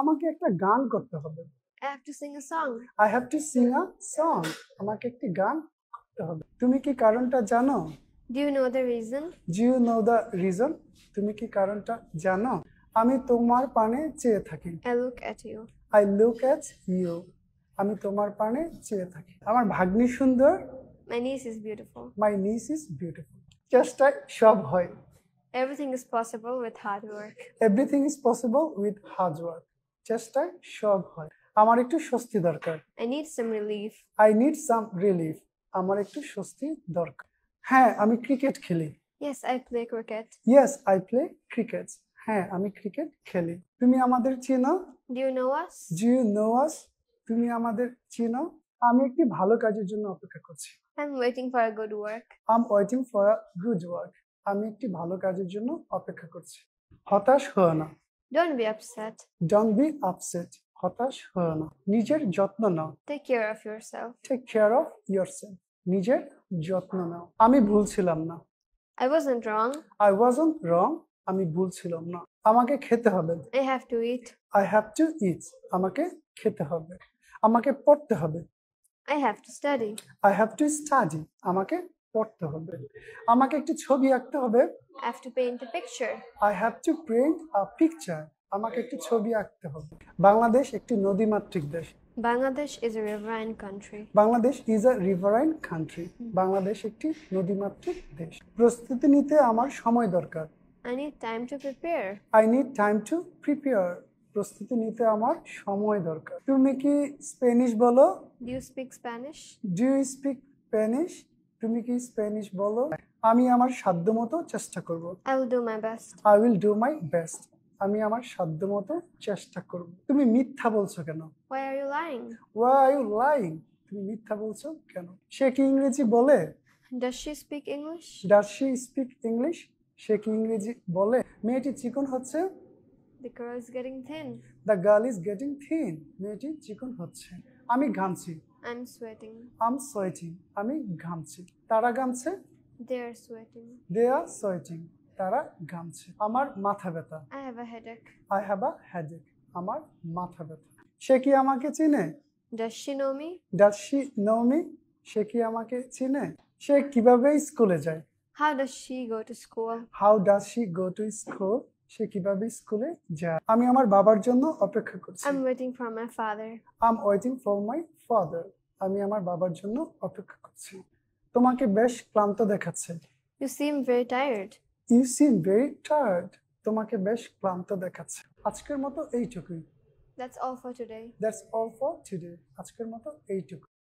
আমাকে একটা গান করতে হবে। I have to sing a song. I have to sing a song. আমাকে একটি গান করতে হবে। তুমি কি কারণটা জানো? Do you know the reason? Do you know the reason? তুমি কি কারণটা জানো? আমি তোমার পানে চেয়ে থাকি। I look at you. I look at you. আমি তোমার পানে চেয়ে থাকি। আমার ভাগ্নি সুন্দর। My niece is beautiful. My niece is beautiful. চেষ্টায় সব হয়। Everything is possible with hard work. Everything is possible with hard work. চেষ্টায় সব হয়। আমার একটু স্বস্তি দরকার। I need some relief. I need some relief. আমার একটু স্বস্তি দরকার। হ্যাঁ, আমি ক্রিকেট খেলি। Yes, I play cricket. Yes, I play cricket. হ্যাঁ, আমি ক্রিকেট খেলি। তুমি আমাদের চেনো? Do you know us? Do you know us? তুমি আমাদের চেনো? আমি একটি ভালো কাজের জন্য অপেক্ষা করছি। I'm waiting for a good work. I'm waiting for a good work. আমি একটি ভালো কাজের জন্য অপেক্ষা করছি। হতাশ হও না। Don't be upset. Don't be upset. হতাশ হও না। নিজের যত্ন নাও। Take care of yourself. Take care of yourself. নিজের যত্ন নাও। আমি ভুল ছিলাম না। I wasn't wrong. I wasn't wrong. আমি ভুল ছিলাম না। আমাকে খেতে হবে। I have to eat. I have to eat. আমাকে খেতে হবে। আমাকে পড়তে হবে। I have to study. I have to study. আমাকে পড়তে হবে। আমাকে একটি ছবি আঁকতে হবে। I have to paint a picture. I have to paint a picture. আমাকে একটি ছবি আঁকতে হবে। বাংলাদেশ একটি নদীমাতৃক দেশ। Bangladesh is a riverine country. Bangladesh is a riverine country. Bangladesh একটি নদীমাতৃক দেশ। প্রস্তুতি নিতে আমার সময় দরকার। I need time to prepare. I need time to prepare. প্রস্তুতি নিতে আমার সময় দরকার। তুমি কি স্প্যানিশ বলো? Do you speak Spanish? Do you speak Spanish? তুমি কি স্প্যানিশ বলো? আমি আমার সাধ্যমতো চেষ্টা করব। I will do my best. I will do my best. আমি আমার সাধ্যমতো চেষ্টা করব। তুমি মিথ্যা বলছো কেন? Why are you lying? Why are you lying? তুমি মিথ্যা বলছো কেন? সে কি ইংরেজি বলে? Does she speak English? Does she speak English? সে কি ইংরেজি বলে? মেয়েটি চিকন হচ্ছে। The girl is getting thin. The girl is getting thin. মেয়েটি চিকন হচ্ছে। আমি ঘামছি। I'm sweating. I'm sweating. আমি ঘামছি। তারা ঘামছে। They are sweating. They are sweating. তারা ঘামছে। আমার মাথা ব্যথা। I have a headache. I have a headache. আমার মাথা ব্যথা। সে কি আমাকে চিনে? Does she know me? Does she know me? সে কি আমাকে চিনে? সে কিভাবে স্কুলে যায়? How does she go to school? How does she go to school? সে কিভাবে স্কুলে যায়? আমি আমার বাবার জন্য অপেক্ষা করছি। I'm waiting for my father. I'm waiting for my father. আমি আমার বাবার জন্য অপেক্ষা করছি। তোমাকে বেশ ক্লান্ত দেখাচ্ছে। You seem very tired. You seem very tired. তোমাকে বেশ ক্লান্ত দেখাচ্ছে। আজকের মতো এইটুকুই। That's all for today. That's all for today. আজকের মতো এইটুকু।